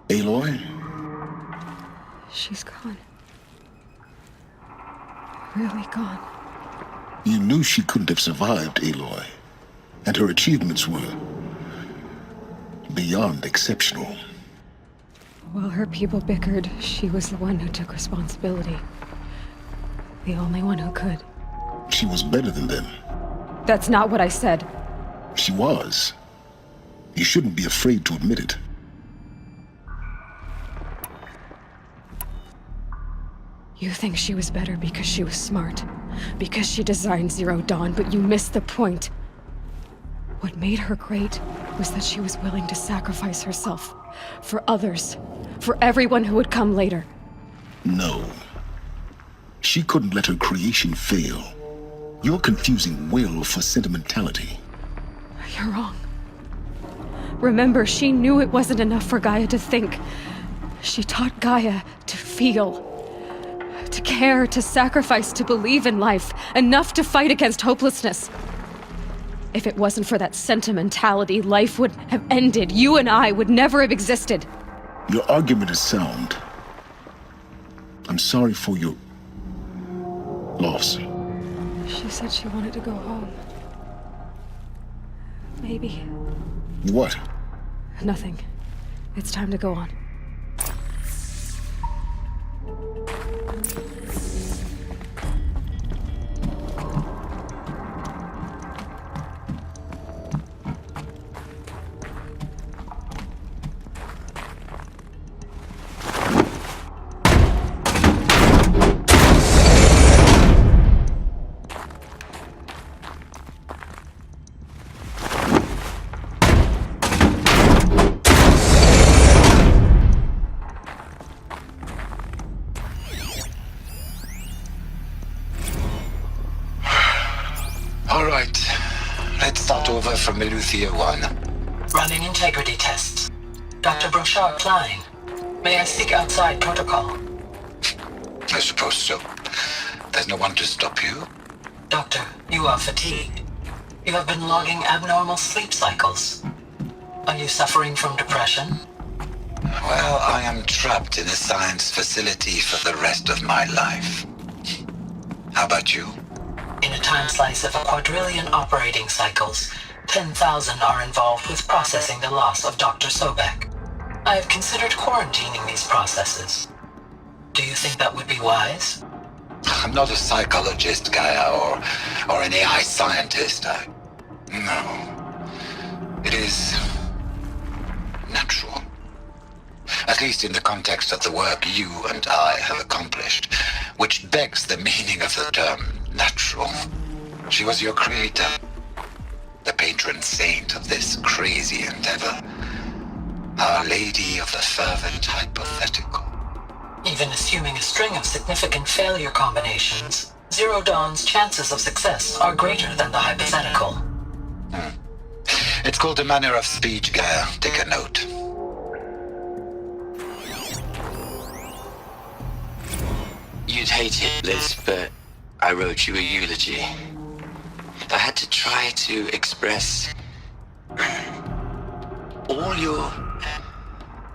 Aloy? She's gone. Really gone. You knew she couldn't have survived, Aloy. And her achievements were beyond exceptional. While her people bickered, she was the one who took responsibility. The only one who could. She was better than them. That's not what I said. She was. You shouldn't be afraid to admit it. You think she was better because she was smart, because she designed Zero Dawn, but you missed the point. What made her great was that she was willing to sacrifice herself for others, for everyone who would come later. No. She couldn't let her creation fail. You're confusing will for sentimentality. You're wrong. Remember, she knew it wasn't enough for Gaia to think. She taught Gaia to feel. To care, to sacrifice, to believe in life, enough to fight against hopelessness. If it wasn't for that sentimentality, life would have ended. You and I would never have existed. Your argument is sound. I'm sorry for your loss. She said she wanted to go home. Maybe. What? Nothing. It's time to go on. Over from Meluthia 1. Running integrity tests. Dr. Brochard flying. May I seek outside protocol? I suppose so. There's no one to stop you. Doctor, you are fatigued. You have been logging abnormal sleep cycles. Are you suffering from depression? Well, I am trapped in a science facility for the rest of my life. How about you? In a time slice of a quadrillion operating cycles, 10,000 are involved with processing the loss of Dr. Sobek. I have considered quarantining these processes. Do you think that would be wise? I'm not a psychologist, Gaia, or an AI scientist. No. It is natural. At least in the context of the work you and I have accomplished, which begs the meaning of the term natural. She was your creator, the patron saint of this crazy endeavor, Our Lady of the Fervent Hypothetical. Even assuming a string of significant failure combinations, Zero Dawn's chances of success are greater than the hypothetical. It's called a manner of speech, Gaia. Take a note. You'd hate it, Liz, but I wrote you a eulogy. I had to try to express all your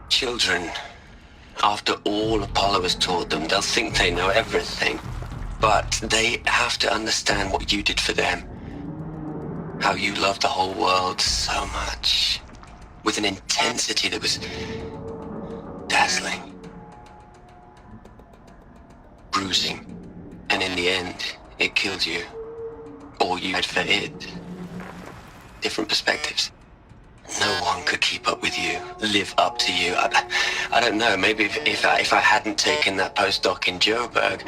children. After all Apollo has taught them, they'll think they know everything. But they have to understand what you did for them. How you loved the whole world so much. With an intensity that was dazzling. Bruising. And in the end, it killed you. Or you had for it. Different perspectives. No one could keep up with you, live up to you. I don't know, maybe if I hadn't taken that postdoc in Joburg.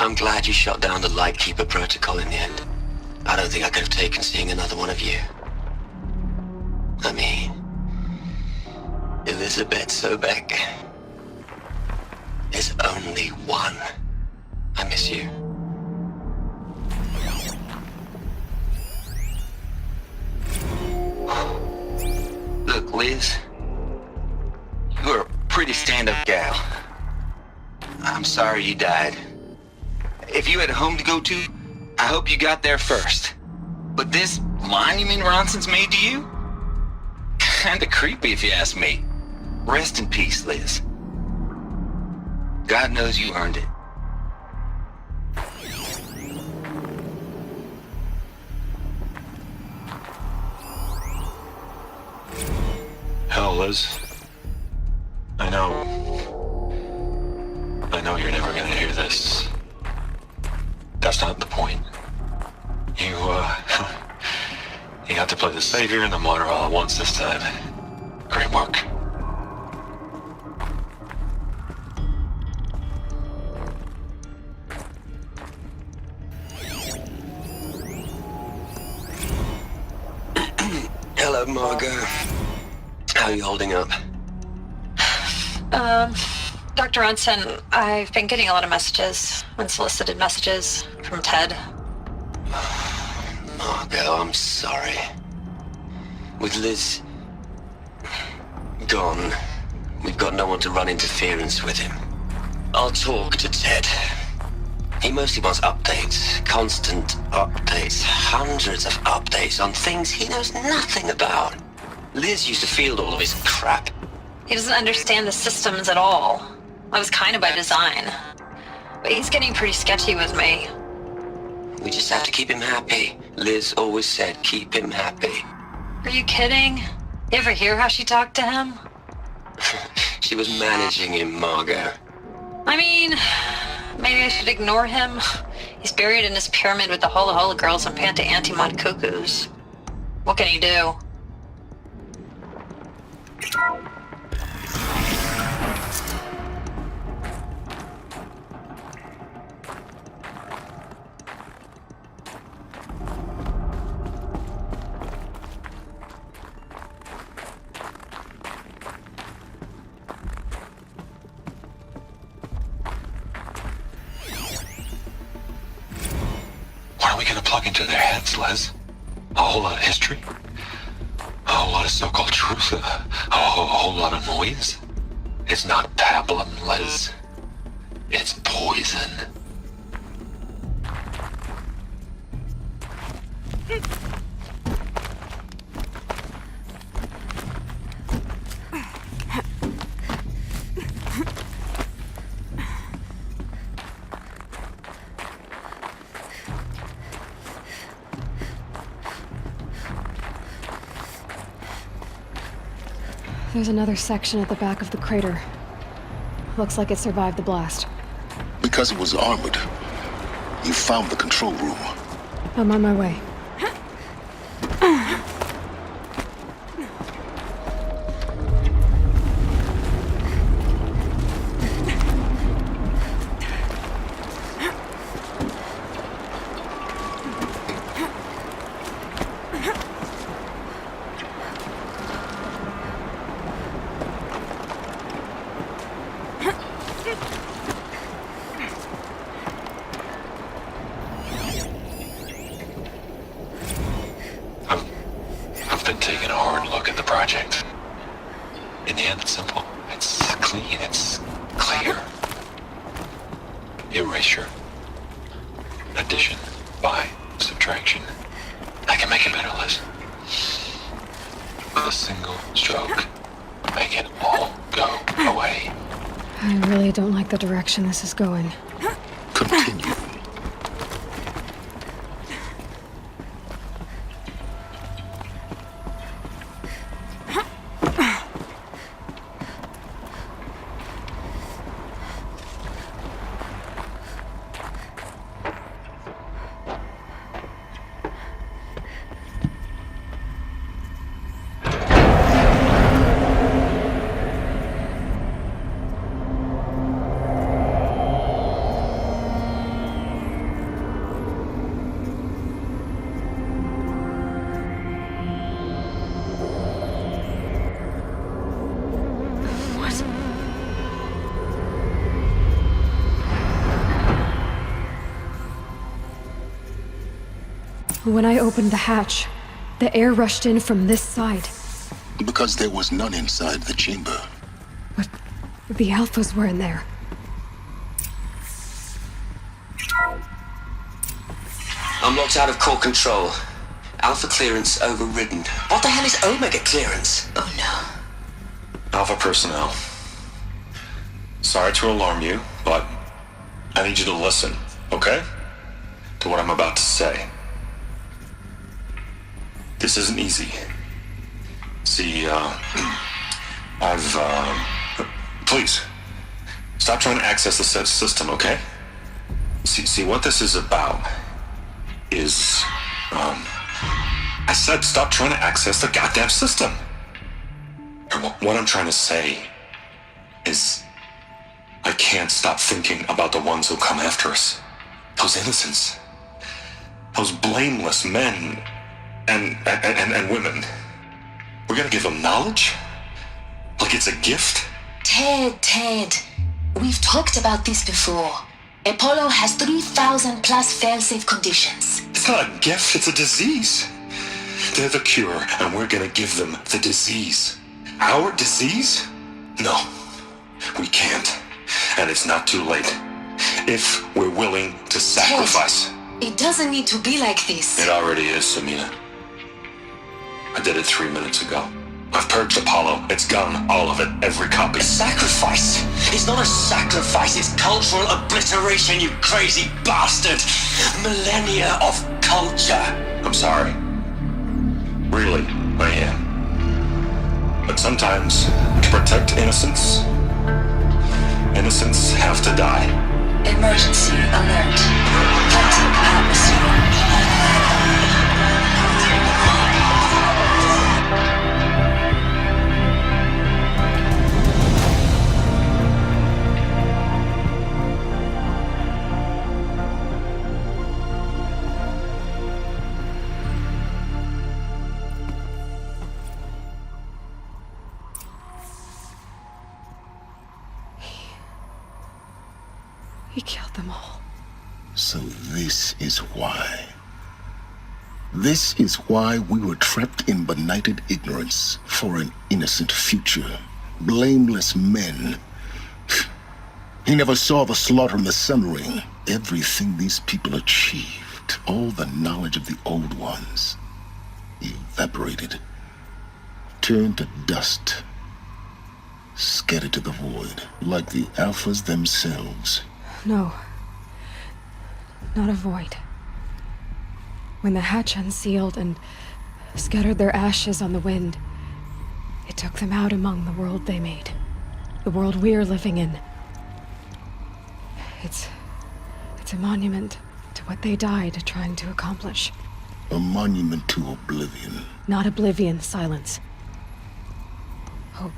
I'm glad you shot down the Lightkeeper protocol in the end. I don't think I could have taken seeing another one of you. I mean, Elizabeth Sobek. There's only one. I miss you. Look, Liz, you're a pretty stand-up gal. I'm sorry you died. If you had a home to go to, I hope you got there first. But But this monument Ronson's made to you? Kinda creepy if you ask me. Rest in peace, Liz. God knows you earned it. Hell, Liz. I know you're never gonna hear this. That's not the point. You got to play the savior and the martyr all at once this time. Great work. Hello, Margot. How are you holding up? Dr. Ronson, I've been getting a lot of messages, unsolicited messages from Ted. Margot, I'm sorry. With Liz gone, we've got no one to run interference with him. I'll talk to Ted. He mostly wants updates, constant updates, hundreds of updates on things he knows nothing about. Liz used to field all of his crap. He doesn't understand the systems at all. That was kind of by design. But he's getting pretty sketchy with me. We just have to keep him happy. Liz always said keep him happy. Are you kidding? You ever hear how she talked to him? She was managing him, Margot. I mean, maybe I should ignore him. He's buried in his pyramid with the Hola Hola girls and Panta Antimod cuckoos. What can he do? What are we gonna plug into their heads, Liz? A whole lot of history? A whole lot of so-called truth? A whole lot of noise? It's not pablum, Liz. It's poison. There's another section at the back of the crater. Looks like it survived the blast. Because it was armored, you found the control room. I'm on my way. I've been taking a hard look at the project. In the end, it's simple. It's clean. It's clear. Erasure. Addition. By. Subtraction. I can make it better, Liz. With a single stroke. Make it all go away. I really don't like the direction this is going. Continue. When I opened the hatch, the air rushed in from this side. Because there was none inside the chamber. But the alphas were in there. I'm locked out of core control. Alpha clearance overridden. What the hell is Omega clearance? Oh no. Alpha personnel. Sorry to alarm you, but I need you to listen, okay? To what I'm about to say. This isn't easy. See, please, stop trying to access the said system, okay? See, what this is about is, I said stop trying to access the goddamn system. And what I'm trying to say is, I can't stop thinking about the ones who come after us. Those innocents. Those blameless men and women. We're gonna give them knowledge? Like it's a gift? Ted. We've talked about this before. Apollo has 3,000 plus fail-safe conditions. It's not a gift, it's a disease. They're the cure, and we're gonna give them the disease. Our disease? No, we can't. And it's not too late. If we're willing to sacrifice. Ted, it doesn't need to be like this. It already is, Samina. I did it 3 minutes ago. I've purged Apollo. It's gone. All of it. Every copy. A sacrifice? It's not a sacrifice, it's cultural obliteration, you crazy bastard! Millennia of culture! I'm sorry. Really, I am. But sometimes, to protect innocence, innocents have to die. Emergency alert. Cutting atmosphere. He killed them all. So this is why. This is why we were trapped in benighted ignorance for an innocent future. Blameless men. He never saw the slaughter in the Sun Ring. Everything these people achieved, all the knowledge of the old ones, evaporated, turned to dust, scattered to the void, like the Alphas themselves. No. Not a void. When the hatch unsealed and scattered their ashes on the wind, it took them out among the world they made. The world we're living in. It's a monument to what they died trying to accomplish. A monument to oblivion. Not oblivion, silence. Hope.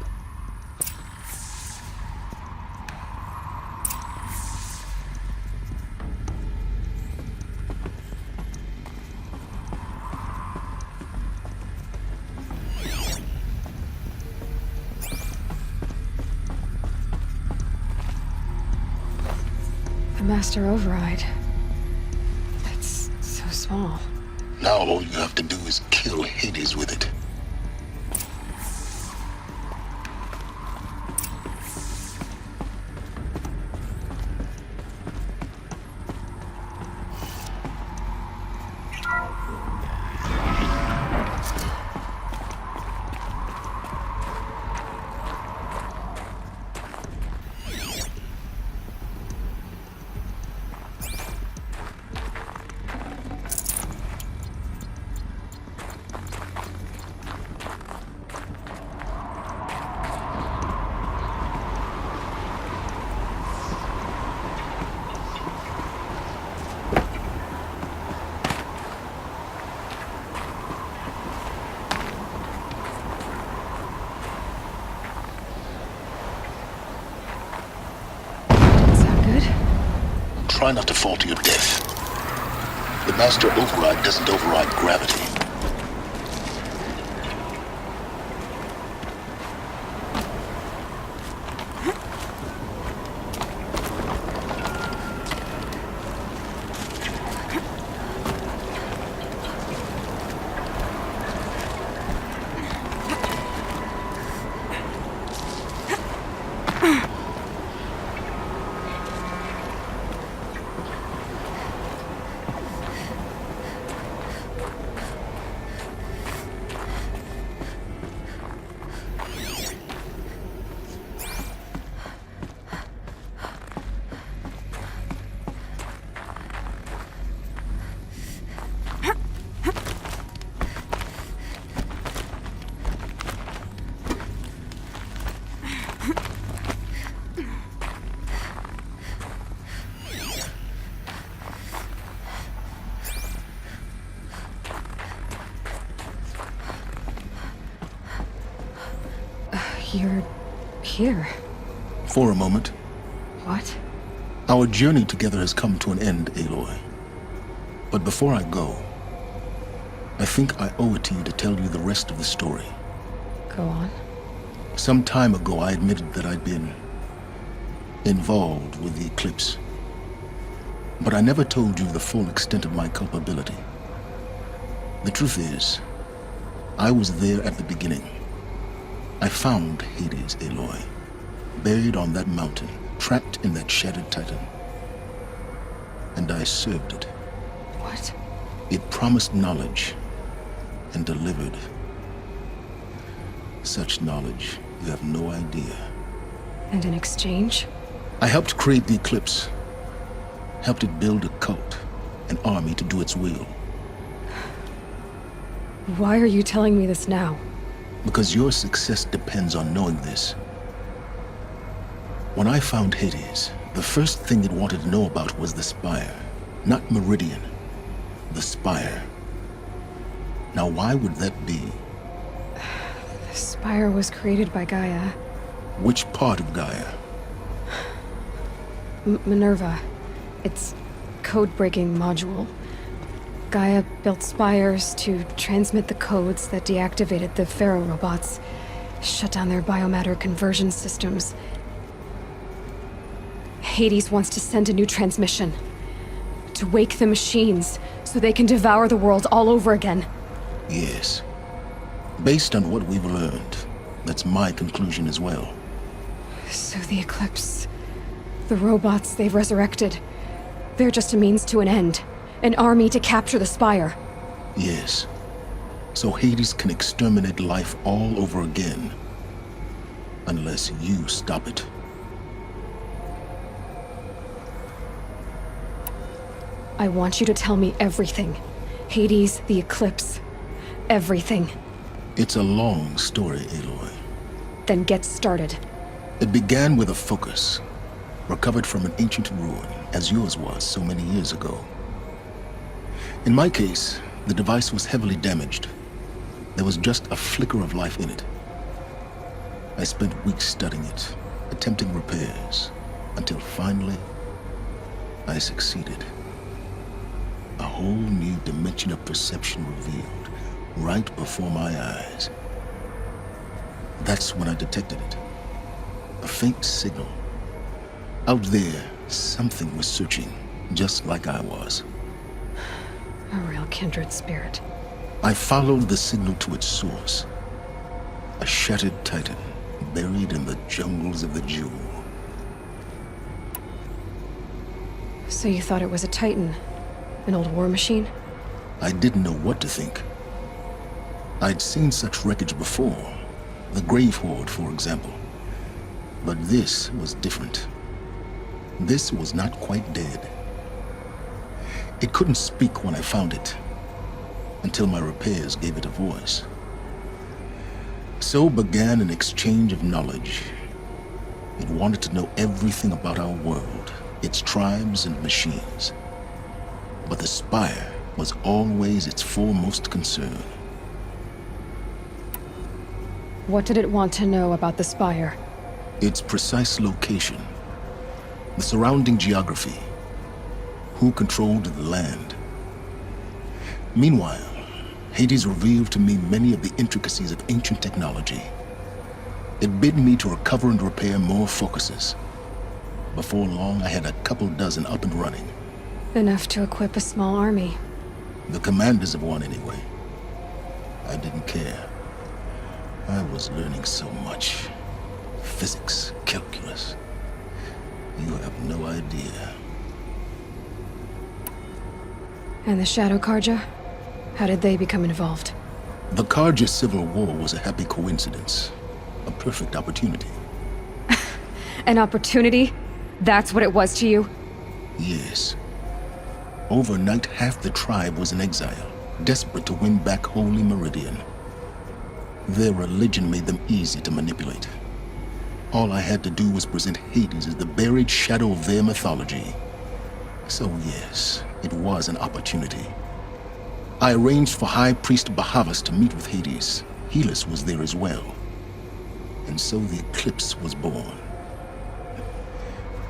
Master override. That's so small. Now all you have to do is kill Hades with it. Try not to fall to your death. The Master Override doesn't override gravity. You're here. For a moment. What? Our journey together has come to an end, Aloy. But before I go, I think I owe it to you to tell you the rest of the story. Go on. Some time ago, I admitted that I'd been involved with the eclipse. But I never told you the full extent of my culpability. The truth is, I was there at the beginning. I found Hades, Aloy, buried on that mountain, trapped in that shattered titan. And I served it. What? It promised knowledge and delivered. Such knowledge, you have no idea. And in exchange? I helped create the Eclipse. Helped it build a cult, an army to do its will. Why are you telling me this now? Because your success depends on knowing this. When I found Hades, the first thing it wanted to know about was the Spire. Not Meridian. The Spire. Now why would that be? The Spire was created by Gaia. Which part of Gaia? Minerva. Its code-breaking module. Gaia built spires to transmit the codes that deactivated the Pharaoh robots, shut down their biomatter conversion systems. Hades wants to send a new transmission. To wake the machines, so they can devour the world all over again. Yes. Based on what we've learned, that's my conclusion as well. So the Eclipse... the robots they've resurrected... they're just a means to an end. An army to capture the Spire. Yes. So Hades can exterminate life all over again. Unless you stop it. I want you to tell me everything. Hades, the Eclipse, everything. It's a long story, Aloy. Then get started. It began with a focus, recovered from an ancient ruin, as yours was so many years ago. In my case, the device was heavily damaged. There was just a flicker of life in it. I spent weeks studying it, attempting repairs, until finally, I succeeded. A whole new dimension of perception revealed, right before my eyes. That's when I detected it. A faint signal. Out there, something was searching, just like I was. A real kindred spirit. I followed the signal to its source. A shattered titan, buried in the jungles of the Jewel. So you thought it was a titan? An old war machine? I didn't know what to think. I'd seen such wreckage before. The Grave Horde, for example. But this was different. This was not quite dead. It couldn't speak when I found it, until my repairs gave it a voice. So began an exchange of knowledge. It wanted to know everything about our world, its tribes and machines. But the Spire was always its foremost concern. What did it want to know about the Spire? Its precise location, the surrounding geography, who controlled the land. Meanwhile, Hades revealed to me many of the intricacies of ancient technology. It bid me to recover and repair more focuses. Before long, I had a couple dozen up and running. Enough to equip a small army. The commanders of one, anyway. I didn't care. I was learning so much. Physics, calculus. You have no idea. And the Shadow Karja? How did they become involved? The Karja Civil War was a happy coincidence. A perfect opportunity. An opportunity? That's what it was to you? Yes. Overnight, half the tribe was in exile, desperate to win back Holy Meridian. Their religion made them easy to manipulate. All I had to do was present Hades as the buried shadow of their mythology. So yes, it was an opportunity. I arranged for High Priest Bahavas to meet with Hades. Helis was there as well. And so the Eclipse was born.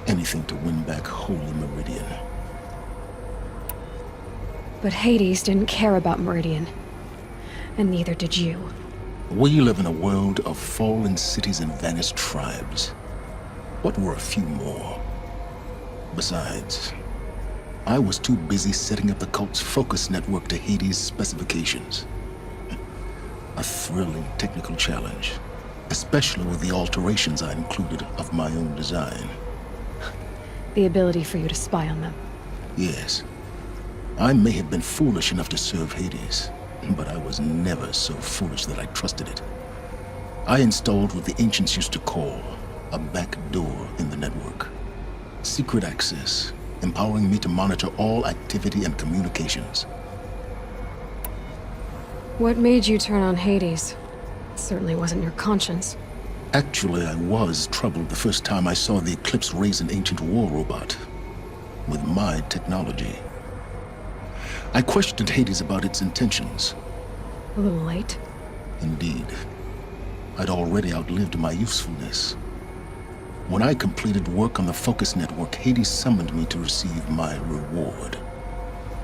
Anything to win back Holy Meridian. But Hades didn't care about Meridian. And neither did you. We live in a world of fallen cities and vanished tribes. What were a few more? Besides, I was too busy setting up the cult's focus network to Hades' specifications. A thrilling technical challenge, especially with the alterations I included of my own design. The ability for you to spy on them. Yes. I may have been foolish enough to serve Hades, but I was never so foolish that I trusted it. I installed what the ancients used to call a back door in the network. Secret access, empowering me to monitor all activity and communications. What made you turn on Hades? It certainly wasn't your conscience. Actually, I was troubled the first time I saw the Eclipse raise an ancient war robot with my technology. I questioned Hades about its intentions. A little late? Indeed. I'd already outlived my usefulness. When I completed work on the Focus Network, Hades summoned me to receive my reward.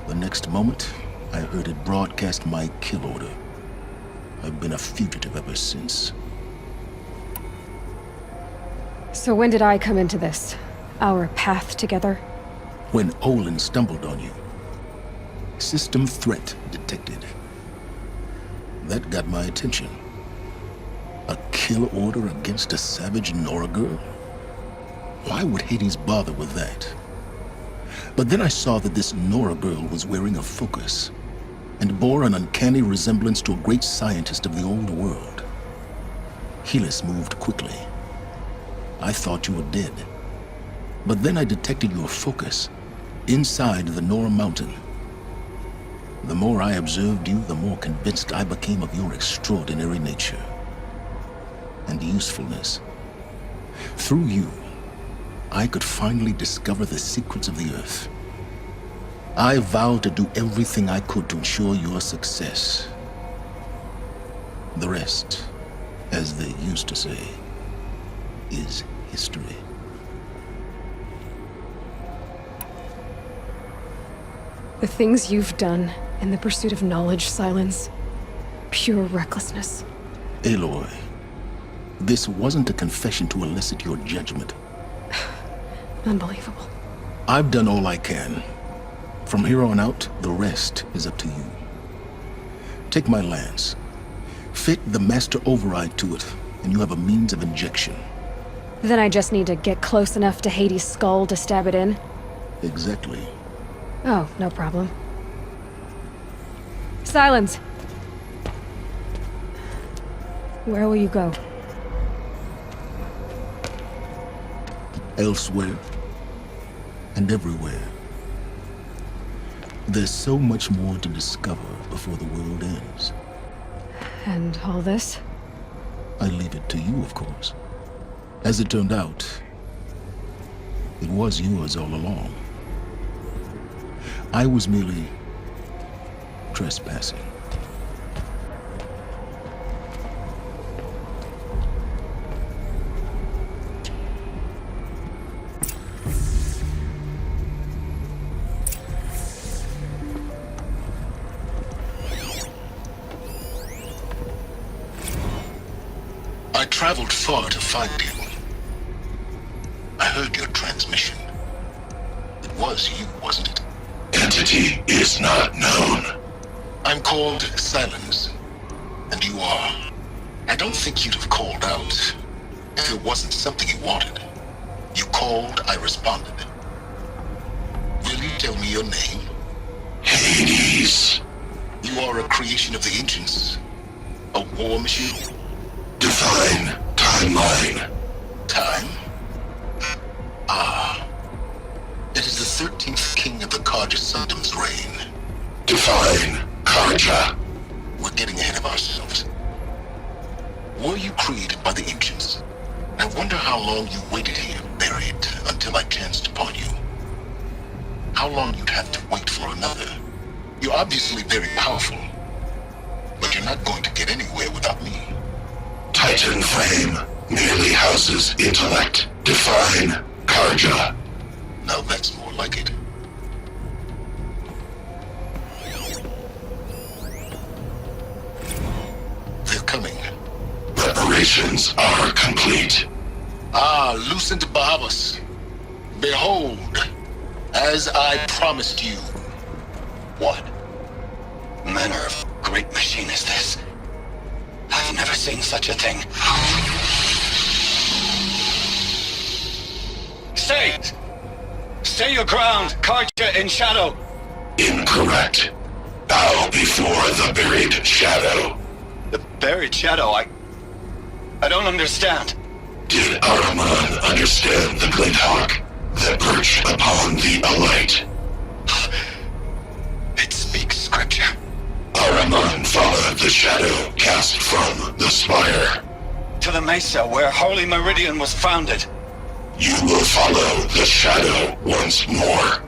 The next moment, I heard it broadcast my kill order. I've been a fugitive ever since. So when did I come into this? Our path together? When Olin stumbled on you. System threat detected. That got my attention. A kill order against a savage Nora girl? Why would Hades bother with that? But then I saw that this Nora girl was wearing a focus and bore an uncanny resemblance to a great scientist of the old world. Helis moved quickly. I thought you were dead. But then I detected your focus inside the Nora mountain. The more I observed you, the more convinced I became of your extraordinary nature and usefulness. Through you, I could finally discover the secrets of the Earth. I vowed to do everything I could to ensure your success. The rest, as they used to say, is history. The things you've done in the pursuit of knowledge, Silence. Pure recklessness. Aloy, this wasn't a confession to elicit your judgment. Unbelievable. I've done all I can. From here on out, the rest is up to you. Take my lance. Fit the master override to it, and you have a means of injection. Then I just need to get close enough to Hades' skull to stab it in? Exactly. Oh, no problem. Silence! Where will you go? Elsewhere. And everywhere. There's so much more to discover before the world ends. And all this? I leave it to you, of course. As it turned out, it was yours all along. I was merely trespassing. I traveled far to find you. I heard your transmission. It was you, wasn't it? Entity is not known. I'm called Silence, and you are. I don't think you'd have called out if it wasn't something you wanted. You called, I responded. Will you tell me your name? Hades. You are a creation of the ancients. A war machine? Define timeline. Time? Ah. It is the 13th king of the Karja Sundom's reign. Define Karja. We're getting ahead of ourselves. Were you created by the ancients? I wonder how long you waited here, buried, until I chanced upon you. How long you'd have to wait for another. You're obviously very powerful, but you're not going to get anywhere without me. Titan flame. merely houses intellect. Define Karja. Now that's more like it. They're coming. Preparations are complete. Ah, Lucent Bahavas. Behold, as I promised you. What manner of great machine is this? I've never seen such a thing. Stay! Stay your ground, Karja in shadow! Incorrect. Bow before the buried shadow. The buried shadow, I don't understand. Did Araman understand the glint hawk that perched upon the alight? It speaks scripture. Araman followed the shadow cast from the spire. To the mesa where Holy Meridian was founded. You will follow the shadow once more.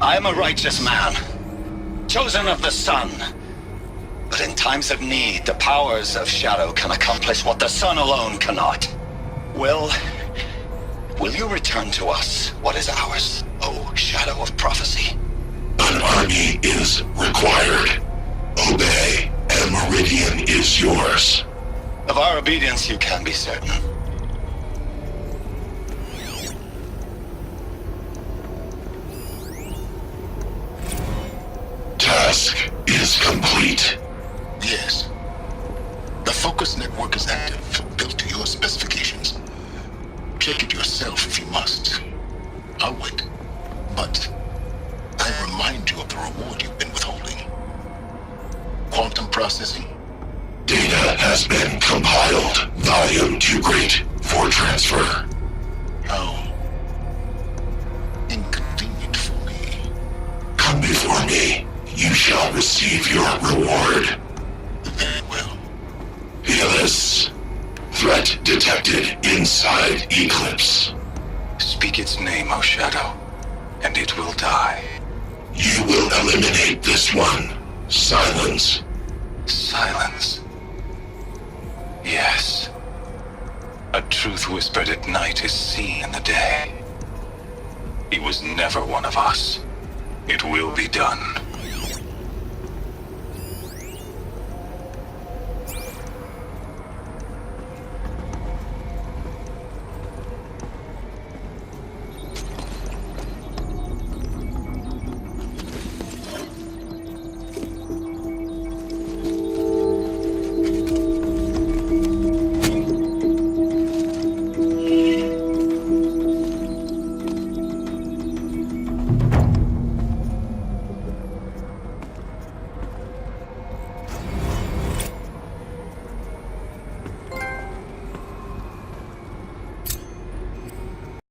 I am a righteous man, chosen of the sun. But in times of need, the powers of shadow can accomplish what the sun alone cannot. Will you return to us what is ours, O shadow of prophecy? An army is required. Obey, and Meridian is yours. Of our obedience you can be certain. Task is complete. Yes. The focus network is active, built to your specifications. Check it yourself if you must. I'll wait. But I remind you of the reward you've been withholding. Quantum processing. Data has been compiled. Volume too great for transfer. How inconvenient for me. Come before me. You shall receive your reward. Very well. Fearless. Threat detected inside Eclipse. Speak its name, O Shadow, and it will die. You will eliminate this one. Silence. Silence. Yes. A truth whispered at night is seen in the day. He was never one of us. It will be done.